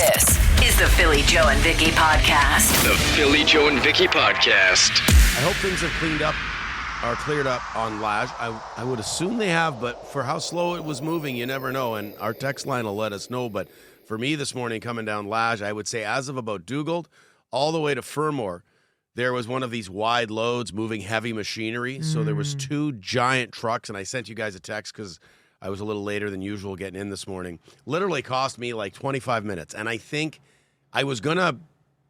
This is the Philly Joe and Vicky podcast. The Philly Joe and Vicky podcast. I hope things have cleared up on Lash. I would assume they have, but for how slow it was moving, you never know. And our text line will let us know. But for me this morning coming down Lash, I would say as of about Dugald all the way to Fermor, there was one of these wide loads moving heavy machinery. So there was two giant trucks, and I sent you guys a text because I was a little later than usual getting in this morning. Literally cost me like 25 minutes. And I think I was going to,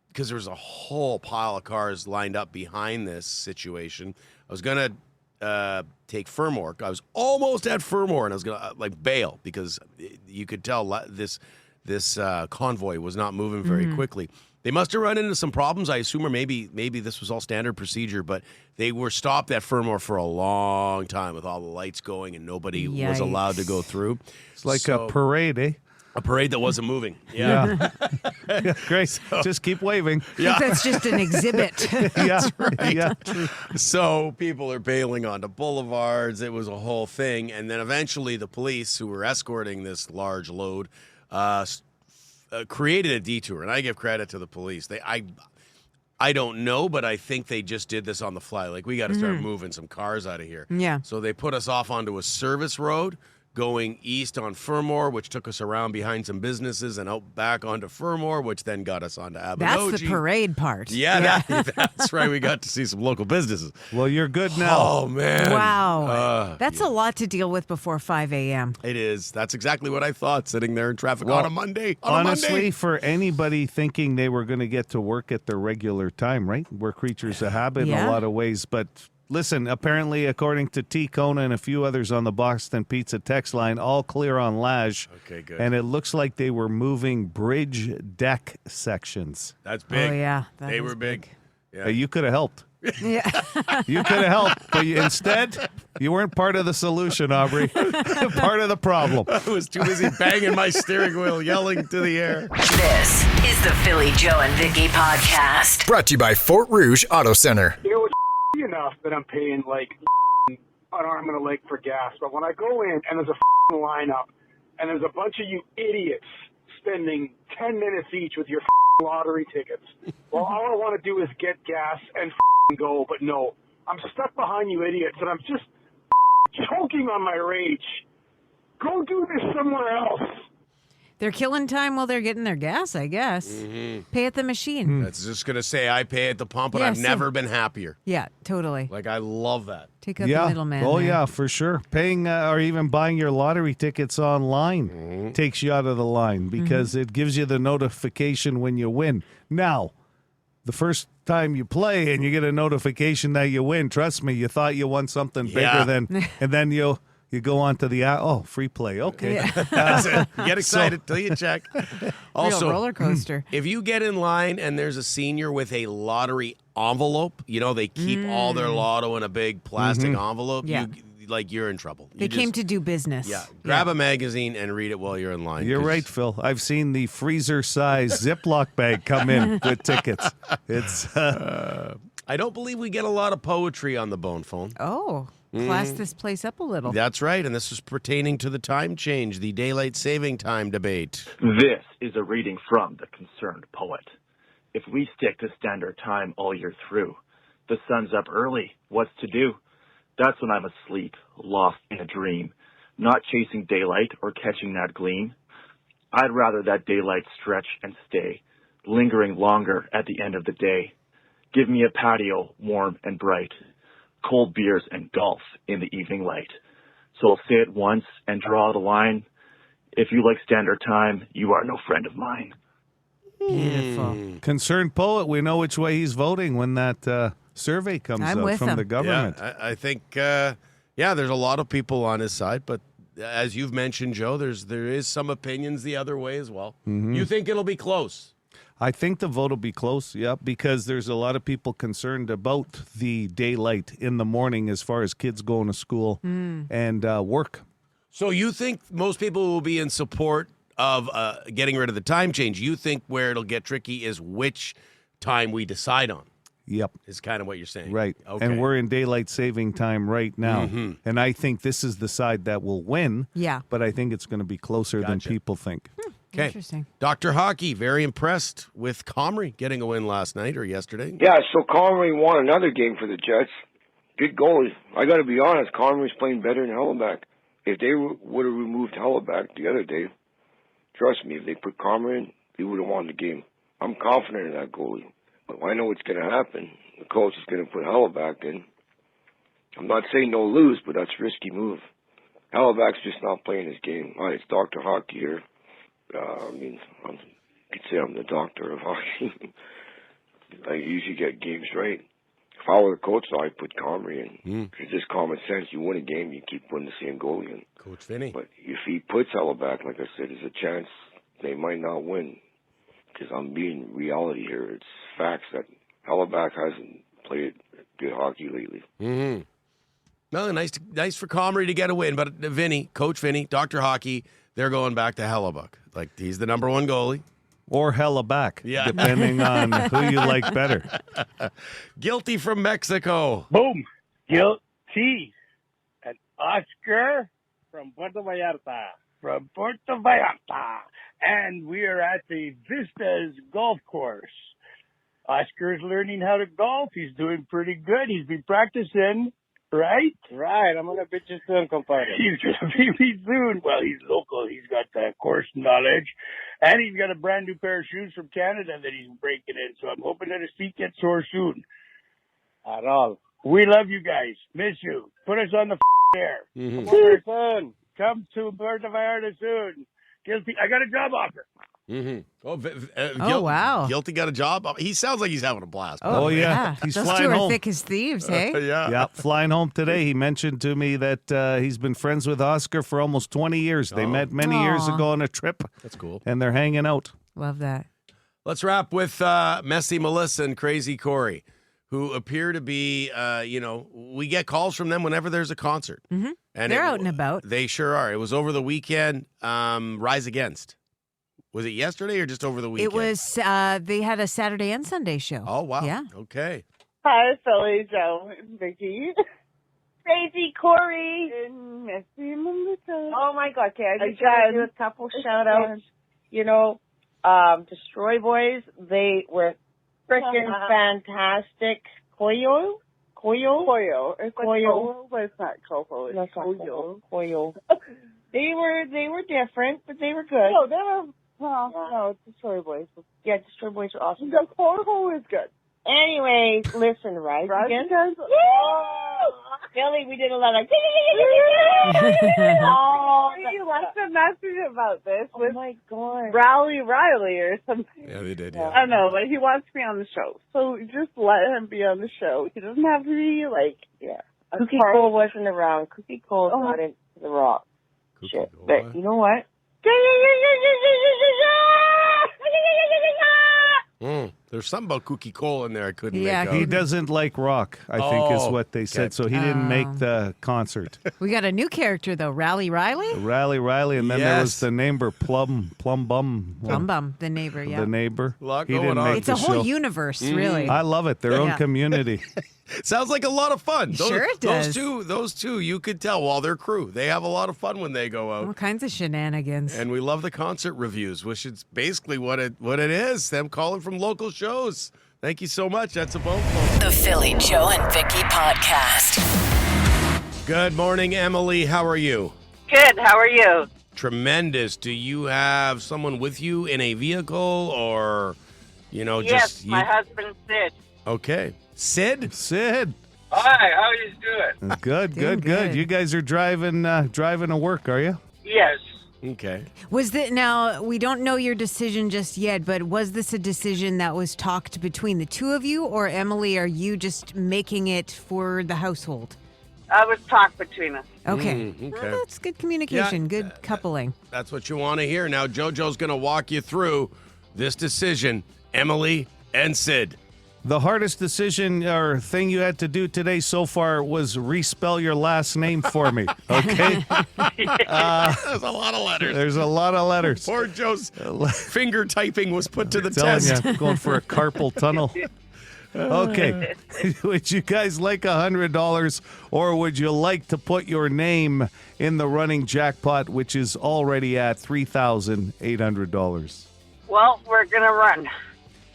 because there was a whole pile of cars lined up behind this situation, I was going to take Fermor. I was almost at Fermor, and I was going to bail because you could tell this convoy was not moving very quickly. They must have run into some problems, I assume, or maybe this was all standard procedure, but they were stopped at Fermor for a long time with all the lights going and nobody was allowed to go through. It's like a parade, eh? A parade that wasn't moving. Yeah. Great. So, just keep waving. Yeah. That's just an exhibit. Yeah. Right. Yeah. So people are bailing onto boulevards. It was a whole thing. And then eventually the police who were escorting this large load created a detour, and I give credit to the police. I don't know, but I think they just did this on the fly. Like, we got to start moving some cars out of here. Yeah. So they put us off onto a service road going east on Fermor, which took us around behind some businesses and out back onto Fermor, which then got us onto Abinogi. That's the parade part. Yeah. That's right. We got to see some local businesses. Well, you're good now. Oh, man. Wow. That's a lot to deal with before 5 a.m. It is. That's exactly what I thought, sitting there in traffic on a Monday. Honestly, for anybody thinking they were going to get to work at their regular time, right? We're creatures of habit in a lot of ways. But listen, apparently, according to T. Kona and a few others on the Boston Pizza text line, all clear on Lash. Okay, good. And it looks like they were moving bridge deck sections. That's big. Oh, yeah. They were big. Yeah. Hey, you could have helped. Yeah. You could have helped, but instead, you weren't part of the solution, Aubrey. Part of the problem. I was too busy banging my steering wheel, yelling to the air. This is the Philly Joe and Vicky podcast. Brought to you by Fort Rouge Auto Center. You know, it's enough that I'm paying like an arm and a leg for gas, but when I go in and there's a lineup and there's a bunch of you idiots spending 10 minutes each with your lottery tickets, well, all I want to do is get gas and go, but no, I'm stuck behind you idiots and I'm just choking on my rage. Go do this somewhere else. They're killing time while they're getting their gas, I guess. Pay at the machine. That's just going to say I pay at the pump, and I've never been happier. Yeah, totally. Like, I love that. Take out the middleman. Oh, there. yeah, for sure. Paying or even buying your lottery tickets online takes you out of the line because it gives you the notification when you win. Now, the first time you play and you get a notification that you win, trust me, you thought you won something bigger than, and then you go on to the free play. Okay. Yeah. That's it. Get excited till you check. Also, Real roller coaster. if you get in line and there's a senior with a lottery envelope, you know, they keep all their lotto in a big plastic envelope, Yeah. you're in trouble. They came to do business. Yeah. Grab a magazine and read it while you're in line. You're right, Phil. I've seen the freezer-size Ziploc bag come in with tickets. It's I don't believe we get a lot of poetry on the bone phone. Oh, class this place up a little. That's right, and this is pertaining to the time change, the daylight saving time debate. This is a reading from The Concerned Poet. If we stick to standard time all year through, the sun's up early, what's to do? That's when I'm asleep, lost in a dream, not chasing daylight or catching that gleam. I'd rather that daylight stretch and stay, lingering longer at the end of the day. Give me a patio, warm and bright, cold beers and golf in the evening light. So I'll say it once and draw the line. If you like standard time, you are no friend of mine. Beautiful. Concerned Poet. We know which way he's voting when that survey comes I'm out with from him. the government. Yeah, I think, there's a lot of people on his side, but as you've mentioned, Joe, there is some opinions the other way as well. You think it'll be close? I think the vote will be close, because there's a lot of people concerned about the daylight in the morning as far as kids going to school and work. So you think most people will be in support of getting rid of the time change? You think where it'll get tricky is which time we decide on? Yep. Is kind of what you're saying. Right. Okay. And we're in daylight saving time right now. And I think this is the side that will win. Yeah. But I think it's going to be closer than people think. Okay. Interesting. Dr. Hockey, very impressed with Comrie getting a win last night or yesterday. Yeah, so Conway won another game for the Jets. Good goalie. I got to be honest, Conway's playing better than Helleback. If they would have removed Helleback the other day, trust me, if they put Conway in, they would have won the game. I'm confident in that goalie. But I know what's going to happen. The coach is going to put Helleback in. I'm not saying no lose, but that's a risky move. Helleback's just not playing his game. All right, it's Dr. Hockey here. I could say I'm the doctor of hockey. I usually get games right. If I were the coach, I'd put Comrie in. It's just common sense. You win a game, you keep putting the same goalie in. Coach Vinny. But if he puts Helleback, like I said, there's a chance they might not win. Because I'm being reality here. It's facts that Helleback hasn't played good hockey lately. Mm-hmm. No, nice for Comrie to get a win. But Vinny, Coach Vinny, Dr. Hockey, they're going back to Hellebuck. Like, he's the number one goalie. Or Helleback, Yeah. depending on who you like better. Guilty from Mexico. Boom. Guilty. And Oscar from Puerto Vallarta. From Puerto Vallarta. And we are at the Vistas Golf Course. Oscar's learning how to golf. He's doing pretty good. He's been practicing, right? Right. I'm going to beat you soon, compadre. He's going to beat me soon. Well, he's local. He's got the course knowledge. And he's got a brand new pair of shoes from Canada that he's breaking in. So I'm hoping that his feet get sore soon. At all. We love you guys. Miss you. Put us on the air. Mm-hmm. Come over soon. Come to Puerto Vallarta soon. Guilty. I got a job offer. Mm-hmm. Wow. Guilty got a job. He sounds like he's having a blast. Oh, yeah. He's Those flying two are home. thick as thieves, hey? Yeah. Yeah, flying home today. He mentioned to me that he's been friends with Oscar for almost 20 years. They met many years Aw. ago on a trip. That's cool. And they're hanging out. Love that. Let's wrap with Messy Melissa and Crazy Corey, who appear to be, we get calls from them whenever there's a concert. Mm-hmm. And They're out and about. They sure are. It was over the weekend. Rise Against. Was it yesterday or just over the weekend? It was, they had a Saturday and Sunday show. Oh, wow. Yeah. Okay. Hi, Philly, Joe, and Vicky. Crazy Corey. And Messy Melissa. Oh, my God. Okay, I just got to do a couple shout-outs. You know, Destroy Boys, they were freaking fantastic. Koyo? It's Koyo. But it's not Coco. It's Koyo. They were different, but they were good. No, they were... No, Destroy Boys. Yeah, Destroy Boys are awesome. The Coco is good. Anyways, listen, right? Again? Billy, we did a lot of... You left a message about this with Riley or something. Yeah, they did. I don't know, but he wants to be on the show. So just let him be on the show. He doesn't have to be Cookie Cole wasn't around. Cookie Cole got into the rock. Shit. But you know what? There's something about Cookie Cole in there I couldn't Yeah, make out. He doesn't like rock, I think is what they said. So he didn't make the concert. We got a new character, though. Riley. Riley, and then there was the neighbor, Plum Bum. Plum Bum, the neighbor, yeah. The neighbor. A lot He going didn't on. make It's the a whole show. universe, really. I love it. Their own Yeah. community. Sounds like a lot of fun. Sure it does. Those two, you could tell while they're crew. They have a lot of fun when they go out. All kinds of shenanigans. And we love the concert reviews, which is basically what it is. Them calling from local shows. Thank you so much. That's a boat. The Philly Joe and Vicky Podcast. Good morning, Emily. How are you? Good. How are you? Tremendous. Do you have someone with you in a vehicle or, Yes, just my husband Sid. Okay. Sid? Hi, how you doing? Good. good. You guys are driving to work, are you? Yes. Okay. Now, we don't know your decision just yet, but was this a decision that was talked between the two of you, or Emily, are you just making it for the household? I was talk between us. Okay. Okay. Well, that's good communication, Yeah, good coupling. That's what you want to hear. Now, JoJo's going to walk you through this decision, Emily and Sid. The hardest decision or thing you had to do today so far was respell your last name for me, okay? There's a lot of letters. There's a lot of letters. Poor Joe's finger typing was put to the Telling test. you, going for a carpal tunnel. Okay. Would you guys like $100, or would you like to put your name in the running jackpot, which is already at $3,800? Well, we're going to run.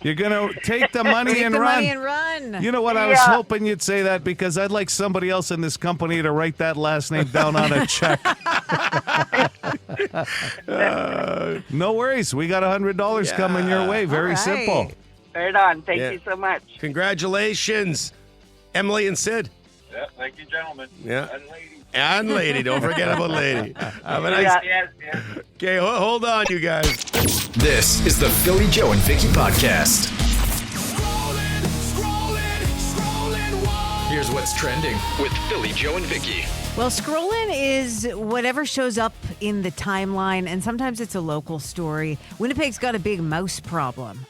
You're going to take the money Take and the run. money and run. You know what? I was hoping you'd say that because I'd like somebody else in this company to write that last name down on a check. No worries. We got $100 coming your way. Very right. simple. Right on. Thank Yeah. you so much. Congratulations, Emily and Sid. Yeah, thank you, gentlemen. Yeah. And ladies. And lady. Don't forget about lady. Have a nice... Yes, yes. Okay, hold on, you guys. This is the Philly Joe and Vicky Podcast. Here's what's trending with Philly Joe and Vicky. Well, Scrollin is whatever shows up in the timeline, and sometimes it's a local story. Winnipeg's got a big mouse problem.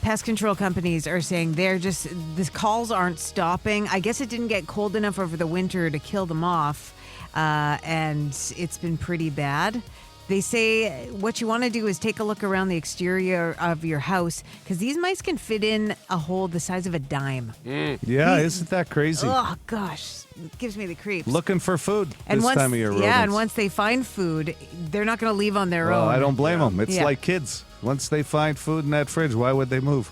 Pest control companies are saying the calls aren't stopping. I guess it didn't get cold enough over the winter to kill them off, and it's been pretty bad. They say what you want to do is take a look around the exterior of your house because these mice can fit in a hole the size of a dime. Yeah, isn't that crazy? Oh, gosh. It gives me the creeps. Looking for food And this time of year, yeah, and rodents. once they find food, they're not going to leave on their Well, own. I don't blame them. It's Yeah. like kids. Once they find food in that fridge, why would they move?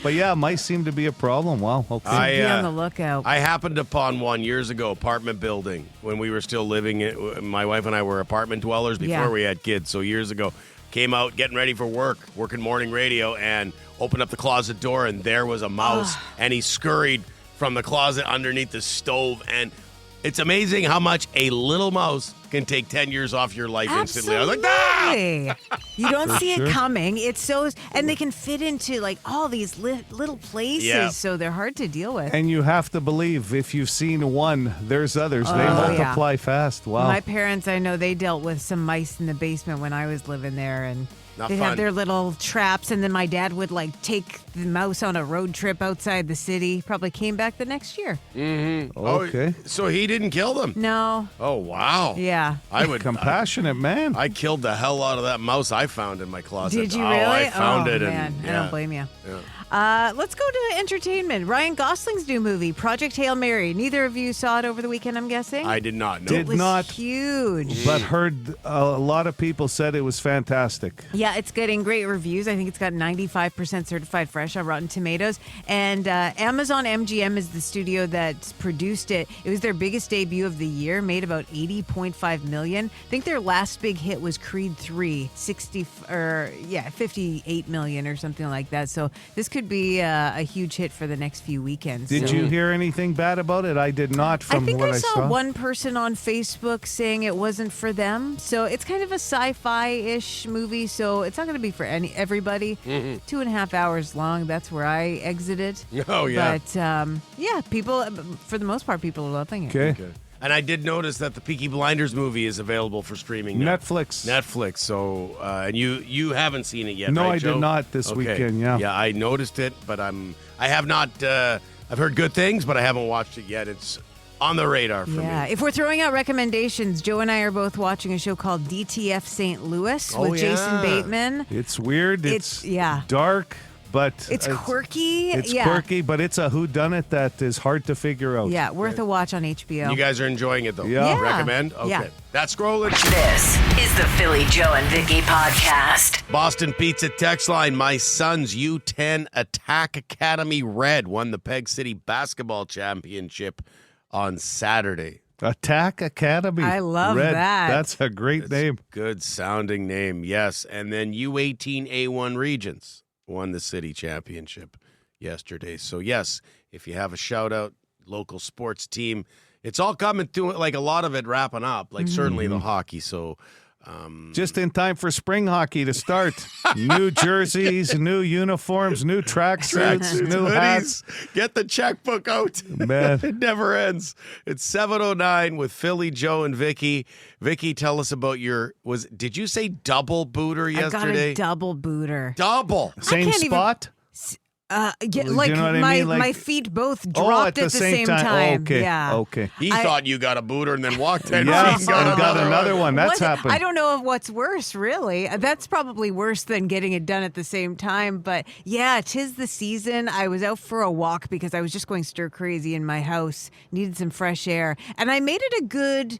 But yeah, mice seem to be a problem. Wow. Okay. Be on the lookout. I happened upon one years ago, apartment building, when we were still living. My wife and I were apartment dwellers before Yeah. we had kids. So years ago, came out getting ready for work, working morning radio, and opened up the closet door, and there was a mouse, and he scurried from the closet underneath the stove. And it's amazing how much a little mouse can take 10 years off your life instantly. I was like, ah! Absolutely. You don't For see sure. it coming. It's so, and they can fit into like all these little places, Yeah. so they're hard to deal with. And you have to believe if you've seen one, there's others. They Oh, yeah. multiply fast. Wow. My parents, I know they dealt with some mice in the basement when I was living there, and Not they'd fun. have their little traps, and then my dad would like take the mouse on a road trip outside the city. Probably came back the next year. Okay. So he didn't kill them? No. Oh, wow. Yeah. I would. Compassionate man. I killed the hell out of that mouse I found in my closet. Did you Oh, really? I found oh, it. Man. And, I yeah. don't blame you. Yeah. Let's go to entertainment. Ryan Gosling's new movie, Project Hail Mary. Neither of you saw it over the weekend, I'm guessing? I did not know. Did It was not. huge. But heard a lot of people said it was fantastic. Yeah, it's getting great reviews. I think it's got 95% certified fresh on Rotten Tomatoes. And Amazon MGM is the studio that produced it. It was their biggest debut of the year, made about $80.5 million. I think their last big hit was Creed 3, 58 million or something like that. So this could be a huge hit for the next few weekends. Did So- you hear anything bad about it? I did not from I think what I saw saw. one person on Facebook saying it wasn't for them. So it's kind of a sci-fi-ish movie. So it's not going to be for everybody. 2.5 hours long. That's where I exited. Oh, yeah. But yeah, people, for the most part, people are loving it. Okay. And I did notice that the Peaky Blinders movie is available for streaming now. Netflix. So, and you haven't seen it yet, No, right, I did Joe? not this weekend, yeah. Yeah, I noticed it, but I have not. I've heard good things, but I haven't watched it yet. It's on the radar for Yeah, me. if we're throwing out recommendations, Joe and I are both watching a show called DTF St. Louis Oh, with Jason yeah. Bateman. It's weird. It's dark, but It's quirky. It's yeah. quirky, but it's a whodunit that is hard to figure out. Yeah, worth a watch on HBO. You guys are enjoying it, though? Yeah. Yeah. Recommend? Okay. Yeah. That's Scrollin. This is the Philly Joe and Vicky Podcast. Boston Pizza text line. My son's U10 Attack Academy Red won the Peg City Basketball Championship on Saturday. Attack Academy. I love Red. that. That's a great name. Good sounding name, yes. And then U18A1 Regents won the city championship yesterday. So, yes, if you have a shout out, local sports team, it's all coming to like a lot of it wrapping up, like certainly the hockey. So, Just in time for spring hockey to start. New jerseys, new uniforms, new tracksuits, new hats. hoodies, get the checkbook out. Man. It never ends. It's 7:09 with Philly, Joe, and Vicky. Vicky, tell us about did you say double booter I got yesterday? a double booter. Double. Same can't even- spot? Do like you know what I my mean? Like- my feet both Oh, dropped at the same time. Okay. Yeah. Okay. He thought you got a booter and then walked 10 Yeah, feet. and got another one. That's happened. I don't know what's worse, really. That's probably worse than getting it done at the same time. But yeah, 'tis the season. I was out for a walk because I was just going stir crazy in my house, needed some fresh air, and I made it a good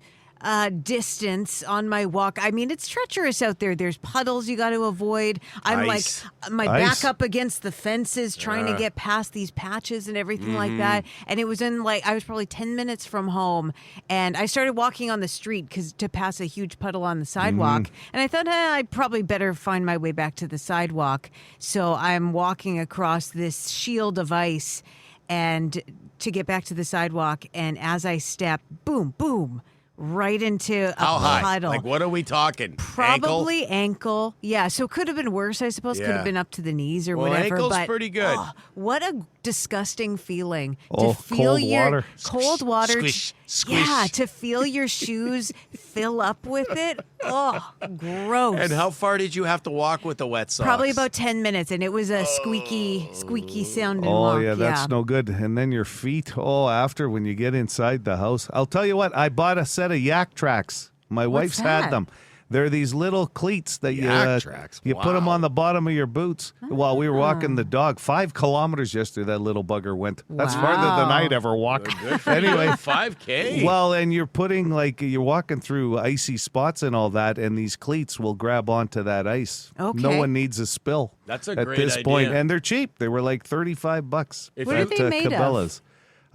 distance on my walk. I mean, it's treacherous out there. There's puddles you got to avoid. I'm Ice. like my Ice. back up against the fences trying to get past these patches and everything like that. And it was I was probably 10 minutes from home, and I started walking on the street to pass a huge puddle on the sidewalk. And I thought, I'd probably better find my way back to the sidewalk. So I'm walking across this shield of ice and to get back to the sidewalk. And as I step, boom, boom, right into a How high? puddle. Like, what are we talking? Probably ankle. Yeah, so it could have been worse, I suppose. Could Yeah. have been up to the knees or Well, whatever. ankle's but pretty good. What a disgusting feeling Oh, to feel cold your water. cold water. Squish, squish. Yeah, to feel your shoes fill up with it. Oh, gross. And how far did you have to walk with the wet socks? Probably about 10 minutes, and it was a squeaky sounding Oh, walk. yeah, that's no good. And then your feet, after when you get inside the house. I'll tell you what, I bought a set of Yax Trax. My wife's that? had them. They're these little cleats that Yax Trax, you put them wow. on the bottom of your boots. While we were walking the dog, 5 kilometers yesterday, that little bugger went. That's farther than Wow. I'd ever walk. Good for you. Anyway, 5K. well, and you're putting you're walking through icy spots and all that, and these cleats will grab onto that ice. Okay. No one needs a spill. That's a at great this point, idea. and they're cheap. They were like $35 If What you- are they made of? Cabela's.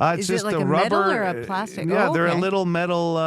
It's Is it just like a a rubber. metal or a plastic? Yeah, Oh, they're a okay. little metal,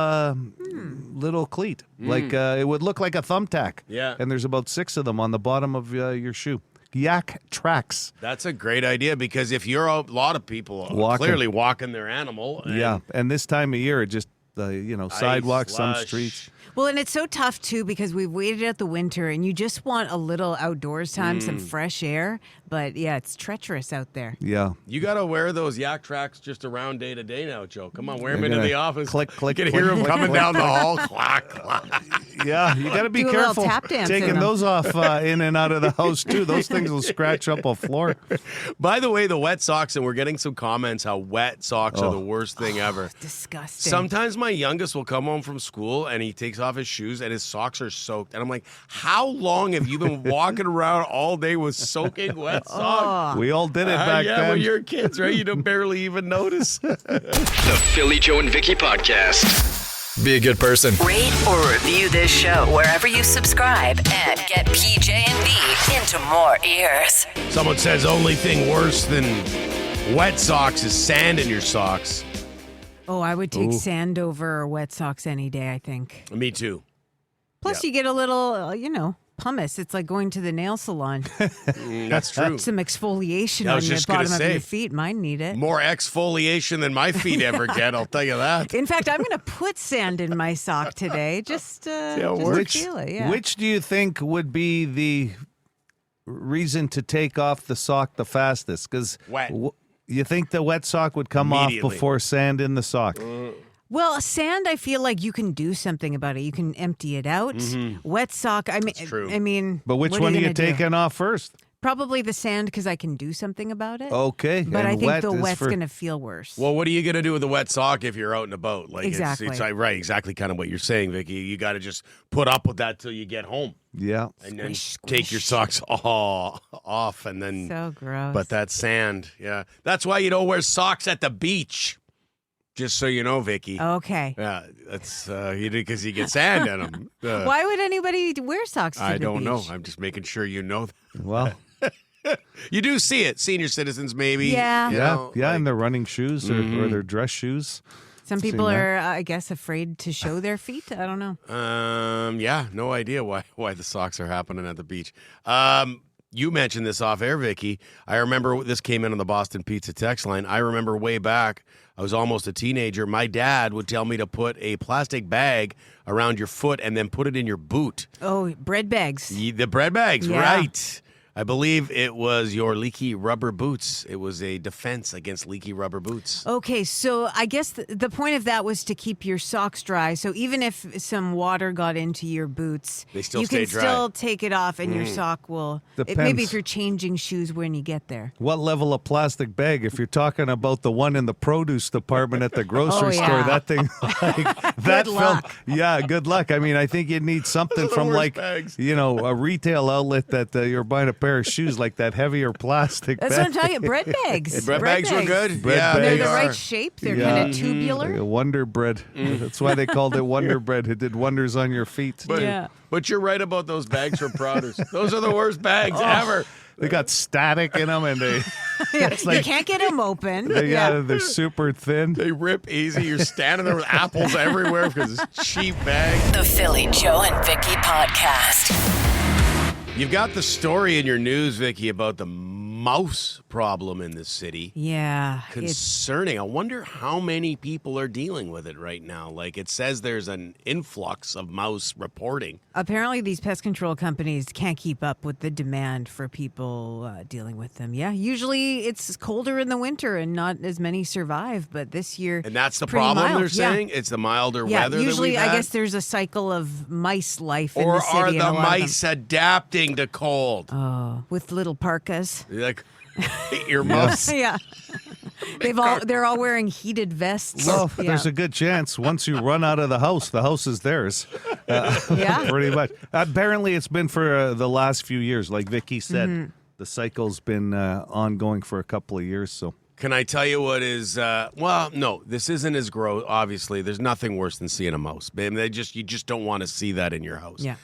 little cleat. Like it would look like a thumbtack. Yeah. And there's about 6 of them on the bottom of your shoe. Yax Trax. That's a great idea because if you're a lot of people are Walking. clearly walking their animal. And Yeah, and this time of year, it just sidewalks, some slush. streets. Well, and it's so tough, too, because we've waited out the winter, and you just want a little outdoors time, some fresh air. But, yeah, it's treacherous out there. Yeah. You got to wear those Yax Trax just around day to day now, Joe. Come on, wear them You're into gonna the office. click, click, You can click, hear them click, coming click, down the click. hall. Clack, clack. Yeah, you got to be Do a little careful tap dance in taking them. those off in and out of the house, too. Those things will scratch up a floor. By the way, the wet socks, and we're getting some comments how wet socks are Oh. the worst thing ever. Disgusting. Sometimes my youngest will come home from school and he takes off his shoes and his socks are soaked. And I'm like, how long have you been walking around all day with soaking wet socks? We all did it back yeah, then. when you're kids, right? You don't barely even notice. The Philly Joe and Vicky Podcast. Be a good person. Rate or review this show wherever you subscribe and get PJ and B into more ears. Someone says only thing worse than wet socks is sand in your socks. Oh, I would take sand over wet socks any day, I think. Me too. Plus, you get a little, pumice. It's like going to the nail salon. That's true. Some exfoliation I on was the just gonna bottom of say. your feet. Mine need it. More exfoliation than my feet ever get, I'll tell you that. In fact, I'm going to put sand in my sock today just, how it just works. to feel it. Yeah. Which do you think would be the reason to take off the sock the fastest? Because Wet. you think the wet sock would come off Immediately. before sand in the sock? Well, sand, I feel like you can do something about it. You can empty it out. Wet sock, I mean, true. But which what one are you gonna do? taking off first? Probably the sand because I can do something about it. Okay. But and I think wet the is wet's for- going to feel worse. Well, what are you going to do with a wet sock if you're out and about? Like Exactly. It's right, exactly kind of what you're saying, Vicky. You got to just put up with that till you get home. Yeah. And then Squish, take your squish. socks off and then So gross. but that sand, yeah. That's why you don't wear socks at the beach. Just so you know, Vicky. Okay. Yeah, that's because you get sand in them. Why would anybody wear socks to I the don't know. beach? I'm just making sure you know that. Well, You do see it, senior citizens, maybe. Yeah. you yeah. know, Yeah. like- And their running shoes or their dress shoes. Some Seen people that. are, I guess, afraid to show their feet. I don't know. Yeah, no idea why the socks are happening at the beach. You mentioned this off air, Vicky. I remember this came in on the Boston Pizza text line. I remember way back, I was almost a teenager. My dad would tell me to put a plastic bag around your foot and then put it in your boot. Oh, bread bags. The bread bags, Yeah. right. I believe it was your leaky rubber boots. It was a defense against leaky rubber boots. Okay, so I guess the point of that was to keep your socks dry. So even if some water got into your boots, They still you stay can dry. still take it off and your sock will. Depends. Maybe if you're changing shoes when you get there. What level of plastic bag? If you're talking about the one in the produce department at the grocery store, yeah. that thing, like, that luck. Yeah, good luck. I mean, I think you'd need something from worst like, bags. a retail outlet that you're buying a pair of shoes, like that heavier plastic That's bag. what I'm telling you. Bread bags. Bread bags were good. Bread yeah, bags. They're they the are. right shape. They're kind of tubular. Like a Wonder Bread. That's why they called it Wonder Bread. It did wonders on your feet. But, Yeah. but you're right about those bags from Prouders. Those are the worst bags ever. They got static in them, and they You can't get them open. they're super thin. They rip easy. You're standing there with apples everywhere because it's cheap bag. The Philly Joe and Vicky Podcast. You've got the story in your news, Vicky, about the mouse problem in the city. Yeah. Concerning. I wonder how many people are dealing with it right now. Like, it says there's an influx of mouse reporting. Apparently, these pest control companies can't keep up with the demand for people dealing with them. Yeah, usually it's colder in the winter and not as many survive. But this year, And that's the it's pretty problem mild. they're saying? It's the milder Yeah, weather usually that we've had? I guess there's a cycle of mice life in Or the city. are and a the lot of them- mice adapting to cold? with little parkas? Like earmuffs? Yeah. They're all wearing heated vests. Well, Yeah. there's a good chance once you run out of the house is theirs. Yeah. Pretty much. Apparently, it's been for the last few years. Like Vicky said, Mm-hmm. the cycle's been ongoing for a couple of years. So Can I tell you what is? Well, no, this isn't as gross. Obviously, there's nothing worse than seeing a mouse. You just don't want to see that in your house. Yeah.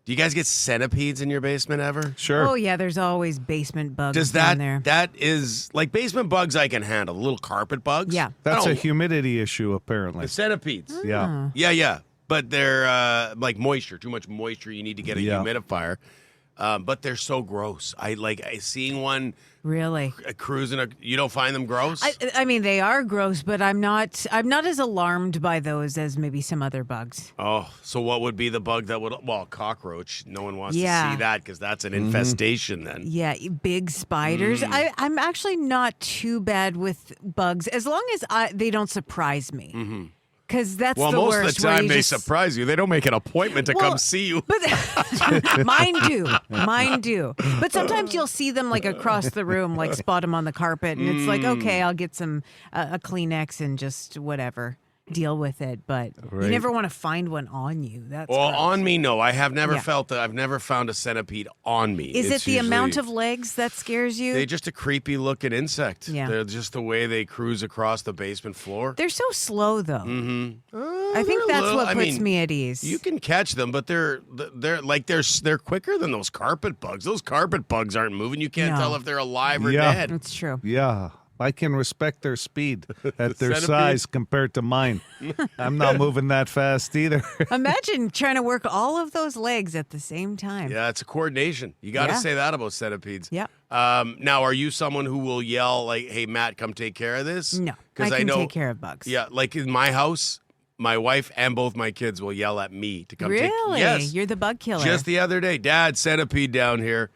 Do you guys get centipedes in your basement ever? sure. Oh yeah, there's always basement bugs Does down there. that is like basement bugs I can handle. The little carpet bugs. Yeah. That's I a don't- humidity issue, apparently. The centipedes. Yeah. Yeah. But they're like moisture. Too much moisture. You need to get a Yeah. humidifier. But they're so gross. I seeing one Really? cruising. You don't find them gross? I mean, they are gross, but I'm not as alarmed by those as maybe some other bugs. Oh, so what would be the bug that would? Well, cockroach. No one wants Yeah. to see that because that's an infestation. Then. Yeah, big spiders. I'm actually not too bad with bugs as long as they don't surprise me. Because that's Well, the most worst. of the where time you they just- surprise you. They don't make an appointment to Well, come see you. But mine do. But sometimes you'll see them like across the room, like spot them on the carpet, and it's like, okay, I'll get some a Kleenex and just whatever deal with it. But you Right. never want to find one on you. That's Well, gross. on me, no. I have never Yeah. felt that. I've never found a centipede on me. Is It's it the amount usually- of legs that scares you? They're just a creepy looking insect. Yeah. They're just the way they cruise across the basement floor. They're so slow, though. I think they're that's little- what I puts mean, me at ease. You can catch them, but they're quicker than those carpet bugs. Those carpet bugs aren't moving. You can't No. tell if they're alive or Yeah. dead. That's true. Yeah. I can respect their speed at their Centipede? size compared to mine. I'm not moving that fast either. Imagine trying to work all of those legs at the same time. Yeah, it's a coordination. You got to Yeah. say that about centipedes. Yeah. Now, are you someone who will yell like, "Hey, Matt, come take care of this"? No, I because can know. take care of bugs. Yeah, like in my house, my wife and both my kids will yell at me to come take. Really? Yes. You're the bug killer. Just the other day, Dad, centipede down here.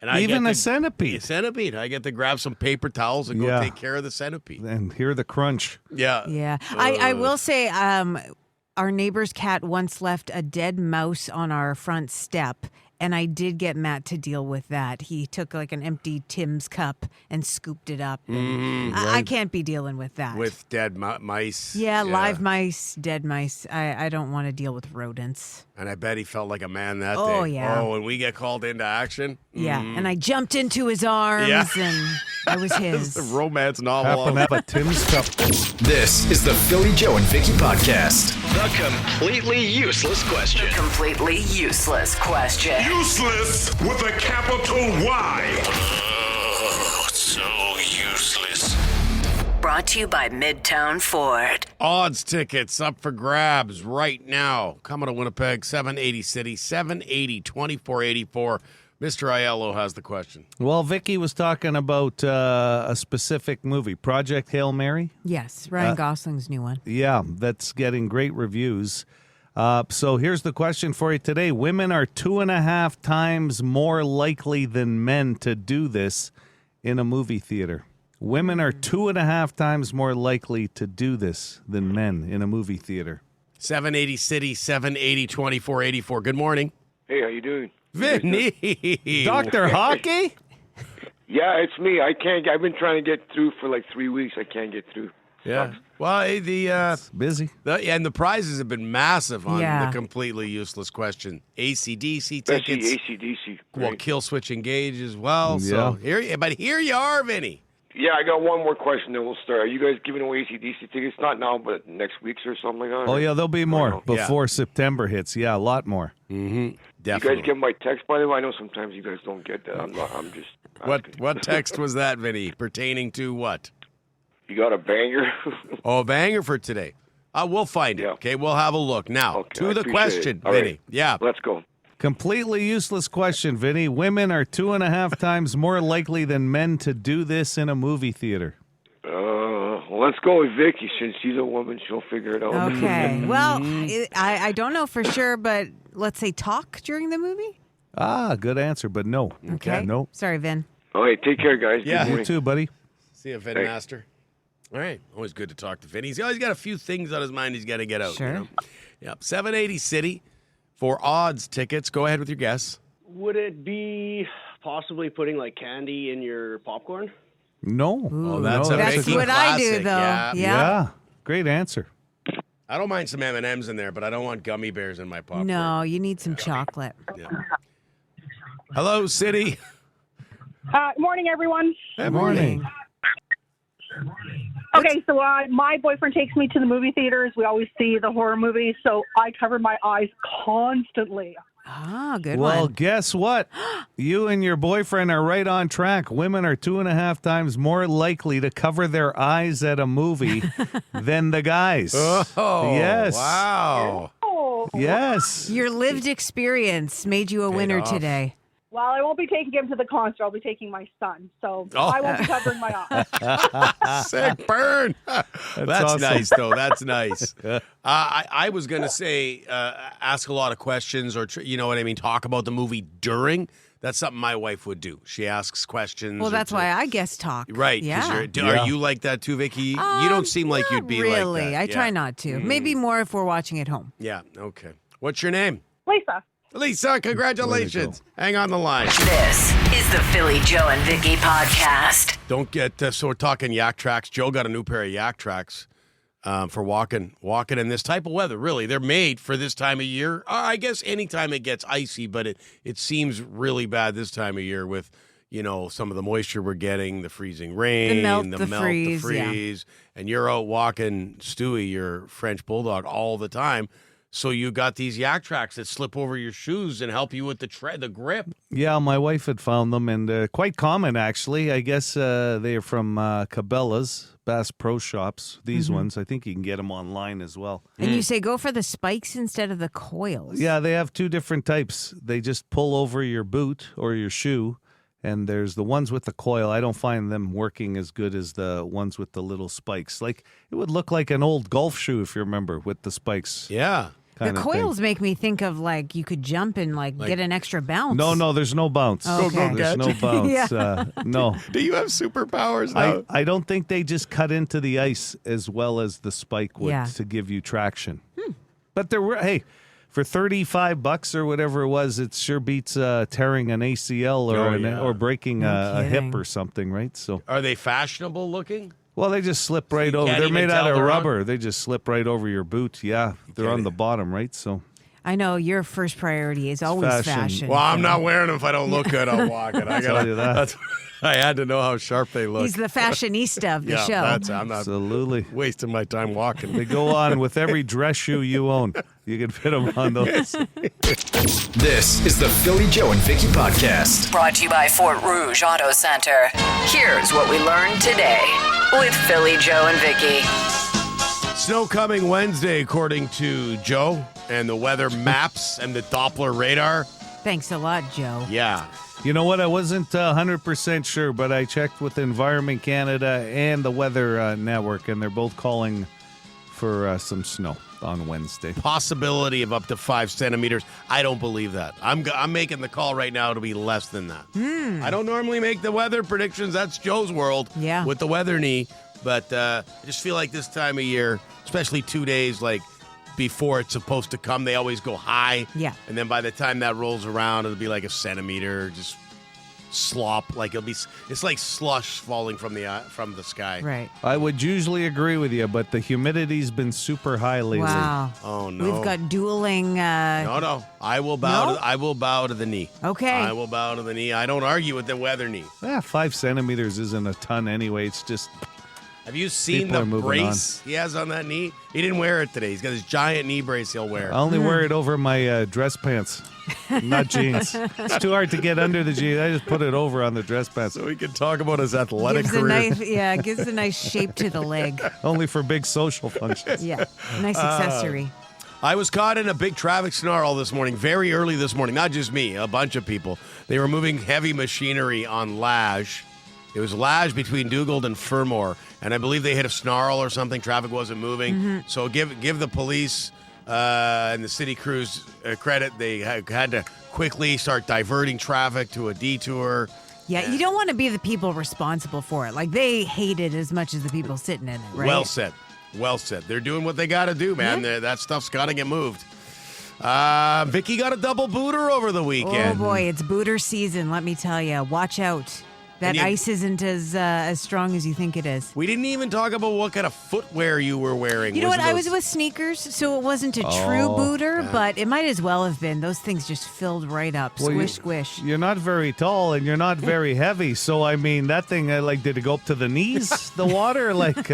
And I Even get a to- centipede. Centipede. I get to grab some paper towels and go Yeah. take care of the centipede. And hear the crunch. Yeah. Yeah. I will say our neighbor's cat once left a dead mouse on our front step, and I did get Matt to deal with that. He took like an empty Tim's cup and scooped it up. And I can't be dealing with that. With dead mice. yeah, live mice, dead mice. I don't want to deal with rodents. And I bet he felt like a man that day. Oh, yeah. Oh, when we get called into action. Yeah, and I jumped into his arms, Yeah. and I was It's a his. romance novel. Happen to have a Tim's cup. This is the Philly Joe and Vicky Podcast. The completely useless question. Completely useless question. Useless with a capital Y. So useless. Brought to you by Midtown Ford. Odds tickets up for grabs right now. Coming to Winnipeg, 780 City, 780, 2484. Mr. Aiello has the question. Well, Vicky was talking about a specific movie, Project Hail Mary. Yes, Ryan Gosling's new one. Yeah, that's getting great reviews. So here's the question for you today. Women are 2.5 times more likely than men to do this in a movie theater. Women are 2.5 times more likely to do this than men in a movie theater. 780 City, 780 2484. Good morning. Hey, how you doing? Vinny. Dr. Hockey? Yeah, it's me. I've been trying to get through for like 3 weeks. I can't get through. Yeah. Well, It's busy. and the prizes have been massive on Yeah. the completely useless question. AC/DC tickets. Especially AC/DC. Well, Kill Switch Engage as well. Yeah. So here you are, Vinny. Yeah, I got one more question, then we'll start. Are you guys giving away AC/DC tickets? Not now, but next week or something like that? Oh, yeah, there'll be more no. before September hits. Yeah, a lot more. Mm-hmm. You Definitely. guys get my text, by the way? I know sometimes you guys don't get that. I'm just asking. What text was that, Vinny? Pertaining to what? You got a banger? Oh, a banger for today. We'll find it. Yeah. Okay, we'll have a look. Now, Okay, to I the appreciate question, it. All Vinny. right. Yeah. Let's go. Completely useless question, Vinny. Women are 2.5 times more likely than men to do this in a movie theater. Let's go with Vicky. Since she's a woman, she'll figure it out. Okay. Well, I don't know for sure, but let's say talk during the movie. Good answer, but no. Okay. No. Sorry, Vin. All right, take care, guys. Yeah. Good You morning. too, buddy. See you, Vin Master. All right. Always good to talk to Vin. He's always got a few things on his mind he's got to get out. Sure. You know? Yep. 780 City for odds tickets. Go ahead with your guess. Would it be possibly putting like candy in your popcorn? No. Oh, that's no, a That's Vicky what I do, classic. though. Yeah. Yeah. Great answer. I don't mind some M&Ms in there, but I don't want gummy bears in my popcorn. No, you need some chocolate. Yeah. Hello, City. Morning, everyone. Good morning. Okay, so my boyfriend takes me to the movie theaters. We always see the horror movies, so I cover my eyes constantly. Ah, good Well, one. guess what? You and your boyfriend are right on track. Women are 2.5 times more likely to cover their eyes at a movie than the guys. Oh, yes. Wow. Oh. Yes. Your lived experience made you a winner off. today. Well, I won't be taking him to the concert. I'll be taking my son, so Oh. I won't be covering my eyes. Sick burn. That's awesome. nice, though. That's nice. I was going to say ask a lot of questions or, you know what I mean, talk about the movie during. That's something my wife would do. She asks questions. Well, or that's to- why I guess talk. Right. 'Cause Yeah. Are you like that too, Vicky? You don't seem like Not you'd be really. like that. I Yeah. try not to. Maybe more if we're watching at home. Yeah. Okay. What's your name? Lisa. Lisa, congratulations. Hang on the line. This is the Philly Joe and Vicky podcast. Don't get so we're talking Yax Trax. Joe got a new pair of Yax Trax for walking in this type of weather. Really, they're made for this time of year. I guess anytime it gets icy, but it seems really bad this time of year with some of the moisture we're getting, the freezing rain, The melt, the freeze, and you're out walking Stewie, your French bulldog, all the time. So you got these Yax Trax that slip over your shoes and help you with the grip. Yeah, my wife had found them, and quite common, actually. I guess they are from Cabela's, Bass Pro Shops. These ones, I think you can get them online as well. And you say go for the spikes instead of the coils. Yeah, they have two different types. They just pull over your boot or your shoe, and there's the ones with the coil. I don't find them working as good as the ones with the little spikes. Like, it would look like an old golf shoe, if you remember, with the spikes. Yeah. The coils make me think of like you could jump and like get an extra bounce. No, there's no bounce. Okay. There's no bounce. Yeah. No. Do you have superpowers now? I don't think they just cut into the ice as well as the spike would Yeah. to give you traction. But there were, hey, for $35 or whatever it was, it sure beats tearing an ACL or breaking a hip kidding. or something, right? So Are they fashionable looking? well, they just slip right you over. can't They're even made out tell of they're rubber. They just slip right over your boot. Yeah, they're on the bottom, right? So I know your first priority is always fashion. fashion. Well, I'm not wearing them if I don't look good. I'll walk it. tell you that. I had to know how sharp they look. He's the fashionista of the yeah, show. I'm not absolutely. wasting my time walking. They go on with every dress shoe you own. You can fit them on those. This is the Philly Joe and Vicky podcast. Brought to you by Fort Rouge Auto Center. Here's what we learned today with Philly Joe and Vicky. Snow coming Wednesday, according to Joe and the weather maps and the Doppler radar. Thanks a lot, Joe. Yeah. You know what? I wasn't 100% sure, but I checked with Environment Canada and the Weather Network, and they're both calling for some snow. on Wednesday. Possibility of up to 5 centimeters. I don't believe that. I'm making the call right now to be less than that. I don't normally make the weather predictions. That's Joe's world with the weather knee. But I just feel like this time of year, especially 2 days before it's supposed to come, they always go high. Yeah. And then by the time that rolls around, it'll be like a centimeter, just slop. It's like slush falling from the sky. Right. I would usually agree with you, but the humidity's been super high lately. Wow. Oh no. We've got dueling. No. I will bow. I will bow to the knee. Okay. I will bow to the knee. I don't argue with the weather knee. 5 centimeters isn't a ton anyway. It's just. Have you seen People the are moving brace he has on that knee? He didn't wear it today. He's got this giant knee brace he'll wear. I only wear it over my dress pants, not jeans. It's too hard to get under the jeans. I just put it over on the dress pants. So we can talk about his athletic gives career. Gives a nice shape to the leg. Only for big social functions. Yeah, nice accessory. I was caught in a big traffic snarl this morning, very early this morning. Not just me, a bunch of people. They were moving heavy machinery on Lage. It was Lage between Dugald and Fermor, and I believe they hit a snarl or something. Traffic wasn't moving. So give the police and the city crews credit. They had to quickly start diverting traffic to a detour. Yeah, you don't want to be the people responsible for it. Like, they hate it as much as the people sitting in it, right? Well said. Well said. They're doing what they got to do, man. That stuff's got to get moved. Vicky got a double booter over the weekend. Oh, boy, it's booter season, let me tell you. Watch out. That ice isn't as strong as you think it is. We didn't even talk about what kind of footwear you were wearing. You know what? I was with sneakers, so it wasn't a true booter, but it might as well have been. Those things just filled right up. Squish. You're not very tall and you're not very heavy. So, I mean, that thing, did it go up to the knees, the water? You know what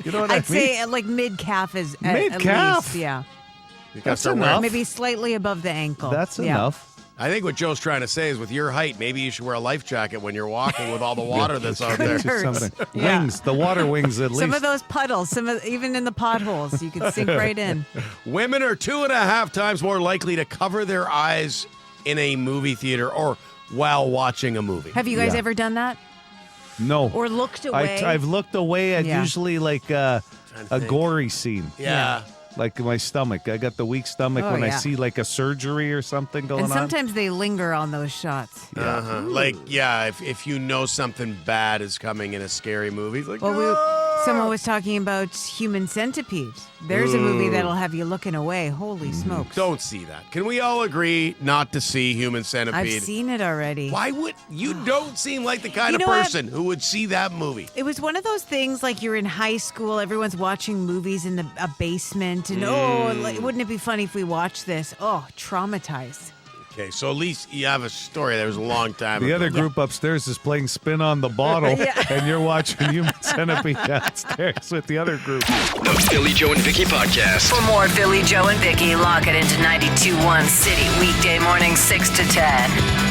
I mean? I'd say mid-calf is mid-calf? at least, yeah. That's enough. Maybe slightly above the ankle. That's enough. I think what Joe's trying to say is with your height, maybe you should wear a life jacket when you're walking with all the water that's out there. Wings, the water wings at least. Some of those puddles, even in the potholes, you could sink right in. Women are 2.5 times more likely to cover their eyes in a movie theater or while watching a movie. Have you guys ever done that? No. Or looked away? I've looked away at usually like a gory scene. Yeah. Like my stomach. I got the weak stomach when I see like a surgery or something going on. And sometimes they linger on those shots. Yeah. If you know something bad is coming in a scary movie. It's like, someone was talking about Human Centipede. There's a movie that'll have you looking away. Holy smokes. Don't see that. Can we all agree not to see Human Centipede? I've seen it already. Why would you? Don't seem like the kind of person who would see that movie. It was one of those things like you're in high school, everyone's watching movies in a basement, and wouldn't it be funny if we watched this? Oh, traumatized. Okay, so at least you have a story. That was a long time ago. The other group upstairs is playing Spin on the Bottle, and you're watching Human Centipede downstairs with the other group. The Philly Joe and Vicky Podcast. For more Philly Joe and Vicky, lock it into 92.1 City, weekday morning 6 to 10.